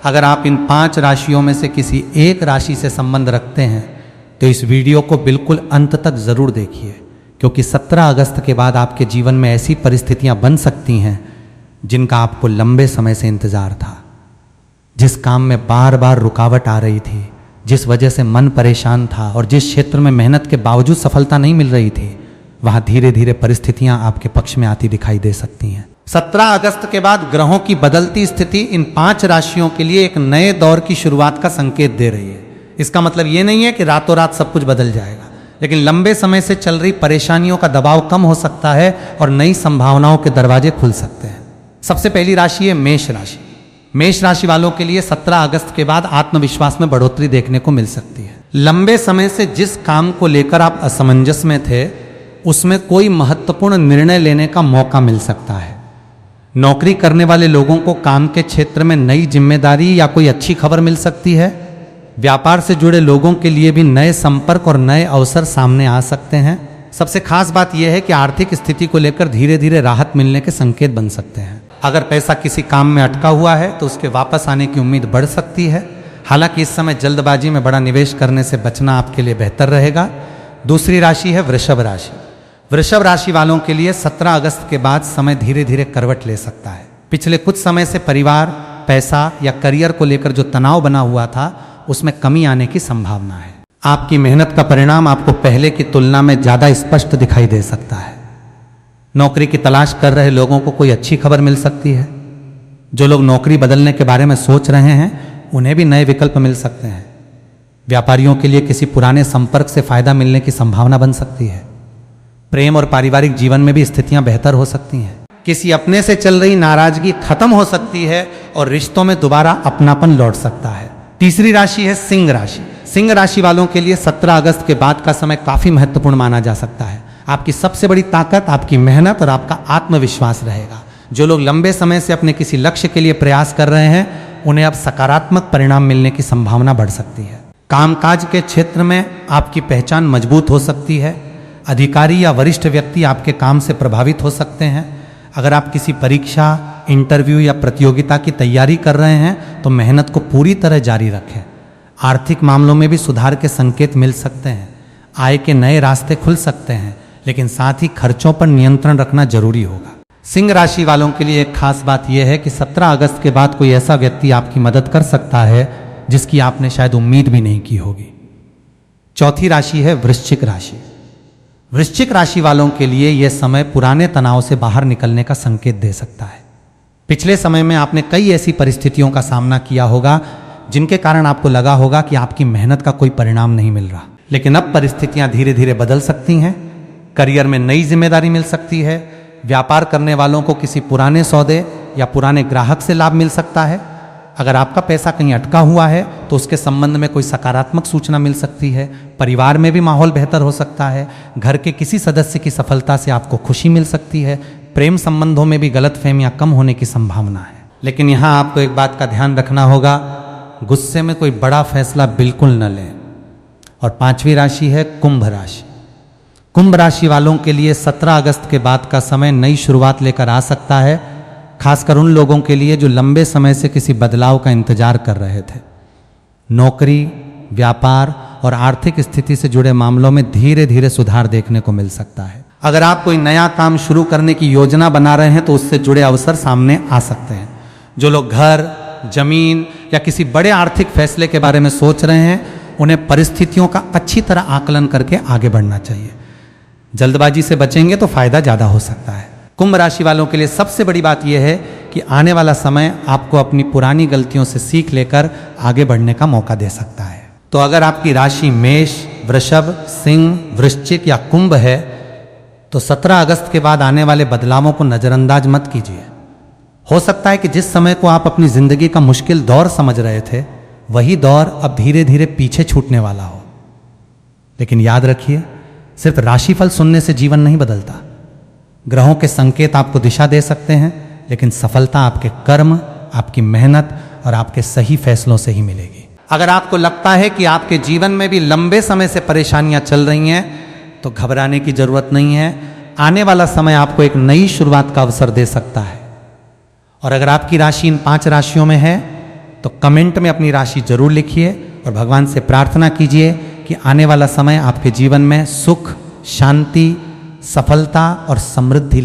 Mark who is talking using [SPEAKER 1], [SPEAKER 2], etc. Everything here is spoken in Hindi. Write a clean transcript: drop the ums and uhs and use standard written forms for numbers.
[SPEAKER 1] अगर आप इन 5 राशियों में से किसी एक राशि से संबंध रखते हैं तो इस वीडियो को बिल्कुल अंत तक ज़रूर देखिए, क्योंकि 17 अगस्त के बाद आपके जीवन में ऐसी परिस्थितियां बन सकती हैं जिनका आपको लंबे समय से इंतज़ार था। जिस काम में बार बार रुकावट आ रही थी, जिस वजह से मन परेशान था और जिस क्षेत्र में मेहनत के बावजूद सफलता नहीं मिल रही थी, वहाँ धीरे धीरे परिस्थितियां आपके पक्ष में आती दिखाई दे सकती हैं। 17 अगस्त के बाद ग्रहों की बदलती स्थिति इन 5 राशियों के लिए एक नए दौर की शुरुआत का संकेत दे रही है। इसका मतलब ये नहीं है कि रातों रात सब कुछ बदल जाएगा, लेकिन लंबे समय से चल रही परेशानियों का दबाव कम हो सकता है और नई संभावनाओं के दरवाजे खुल सकते हैं। सबसे पहली राशि है मेष राशि। मेष राशि वालों के लिए 17 अगस्त के बाद आत्मविश्वास में बढ़ोतरी देखने को मिल सकती है। लंबे समय से जिस काम को लेकर आप असमंजस में थे, उसमें कोई महत्वपूर्ण निर्णय लेने का मौका मिल सकता है। नौकरी करने वाले लोगों को काम के क्षेत्र में नई जिम्मेदारी या कोई अच्छी खबर मिल सकती है। व्यापार से जुड़े लोगों के लिए भी नए संपर्क और नए अवसर सामने आ सकते हैं। सबसे खास बात यह है कि आर्थिक स्थिति को लेकर धीरे धीरे राहत मिलने के संकेत बन सकते हैं। अगर पैसा किसी काम में अटका हुआ है तो उसके वापस आने की उम्मीद बढ़ सकती है। हालांकि इस समय जल्दबाजी में बड़ा निवेश करने से बचना आपके लिए बेहतर रहेगा। दूसरी राशि है वृषभ राशि। वृषभ राशि वालों के लिए 17 अगस्त के बाद समय धीरे धीरे करवट ले सकता है। पिछले कुछ समय से परिवार, पैसा या करियर को लेकर जो तनाव बना हुआ था, उसमें कमी आने की संभावना है। आपकी मेहनत का परिणाम आपको पहले की तुलना में ज़्यादा स्पष्ट दिखाई दे सकता है। नौकरी की तलाश कर रहे लोगों को कोई अच्छी खबर मिल सकती है। जो लोग नौकरी बदलने के बारे में सोच रहे हैं, उन्हें भी नए विकल्प मिल सकते हैं। व्यापारियों के लिए किसी पुराने संपर्क से फायदा मिलने की संभावना बन सकती है। प्रेम और पारिवारिक जीवन में भी स्थितियां बेहतर हो सकती हैं। किसी अपने से चल रही नाराजगी खत्म हो सकती है और रिश्तों में दोबारा अपनापन लौट सकता है। तीसरी राशि है सिंह राशि। सिंह राशि वालों के लिए 17 अगस्त के बाद का समय काफी महत्वपूर्ण माना जा सकता है। आपकी सबसे बड़ी ताकत आपकी मेहनत और आपका आत्मविश्वास रहेगा। जो लोग लंबे समय से अपने किसी लक्ष्य के लिए प्रयास कर रहे हैं, उन्हें अब सकारात्मक परिणाम मिलने की संभावना बढ़ सकती है। कामकाज के क्षेत्र में आपकी पहचान मजबूत हो सकती है। अधिकारी या वरिष्ठ व्यक्ति आपके काम से प्रभावित हो सकते हैं। अगर आप किसी परीक्षा, इंटरव्यू या प्रतियोगिता की तैयारी कर रहे हैं तो मेहनत को पूरी तरह जारी रखें। आर्थिक मामलों में भी सुधार के संकेत मिल सकते हैं। आय के नए रास्ते खुल सकते हैं, लेकिन साथ ही खर्चों पर नियंत्रण रखना जरूरी होगा। सिंह राशि वालों के लिए एक खास बात यह है कि 17 अगस्त के बाद कोई ऐसा व्यक्ति आपकी मदद कर सकता है जिसकी आपने शायद उम्मीद भी नहीं की होगी। चौथी राशि है वृश्चिक राशि। वृश्चिक राशि वालों के लिए यह समय पुराने तनाव से बाहर निकलने का संकेत दे सकता है। पिछले समय में आपने कई ऐसी परिस्थितियों का सामना किया होगा जिनके कारण आपको लगा होगा कि आपकी मेहनत का कोई परिणाम नहीं मिल रहा, लेकिन अब परिस्थितियां धीरे धीरे बदल सकती हैं। करियर में नई जिम्मेदारी मिल सकती है। व्यापार करने वालों को किसी पुराने सौदे या पुराने ग्राहक से लाभ मिल सकता है। अगर आपका पैसा कहीं अटका हुआ है तो उसके संबंध में कोई सकारात्मक सूचना मिल सकती है। परिवार में भी माहौल बेहतर हो सकता है। घर के किसी सदस्य की सफलता से आपको खुशी मिल सकती है। प्रेम संबंधों में भी गलतफहमियां कम होने की संभावना है। लेकिन यहाँ आपको एक बात का ध्यान रखना होगा, गुस्से में कोई बड़ा फैसला बिल्कुल न लें। और 5वीं राशि है कुंभ राशि। कुंभ राशि वालों के लिए 17 अगस्त के बाद का समय नई शुरुआत लेकर आ सकता है, खासकर उन लोगों के लिए जो लंबे समय से किसी बदलाव का इंतजार कर रहे थे। नौकरी, व्यापार और आर्थिक स्थिति से जुड़े मामलों में धीरे धीरे सुधार देखने को मिल सकता है। अगर आप कोई नया काम शुरू करने की योजना बना रहे हैं तो उससे जुड़े अवसर सामने आ सकते हैं। जो लोग घर, जमीन या किसी बड़े आर्थिक फैसले के बारे में सोच रहे हैं, उन्हें परिस्थितियों का अच्छी तरह आकलन करके आगे बढ़ना चाहिए। जल्दबाजी से बचेंगे तो फायदा ज़्यादा हो सकता है। कुंभ राशि वालों के लिए सबसे बड़ी बात यह है कि आने वाला समय आपको अपनी पुरानी गलतियों से सीख लेकर आगे बढ़ने का मौका दे सकता है। तो अगर आपकी राशि मेष, वृषभ, सिंह, वृश्चिक या कुंभ है तो 17 अगस्त के बाद आने वाले बदलावों को नज़रअंदाज मत कीजिए। हो सकता है कि जिस समय को आप अपनी जिंदगी का मुश्किल दौर समझ रहे थे, वही दौर अब धीरे धीरे पीछे छूटने वाला हो। लेकिन याद रखिए, सिर्फ राशिफल सुनने से जीवन नहीं बदलता। ग्रहों के संकेत आपको दिशा दे सकते हैं, लेकिन सफलता आपके कर्म, आपकी मेहनत और आपके सही फैसलों से ही मिलेगी। अगर आपको लगता है कि आपके जीवन में भी लंबे समय से परेशानियां चल रही हैं, तो घबराने की जरूरत नहीं है। आने वाला समय आपको एक नई शुरुआत का अवसर दे सकता है। और अगर आपकी राशि इन 5 राशियों में है तो कमेंट में अपनी राशि जरूर लिखिए और भगवान से प्रार्थना कीजिए कि आने वाला समय आपके जीवन में सुख, शांति, सफलता और समृद्धि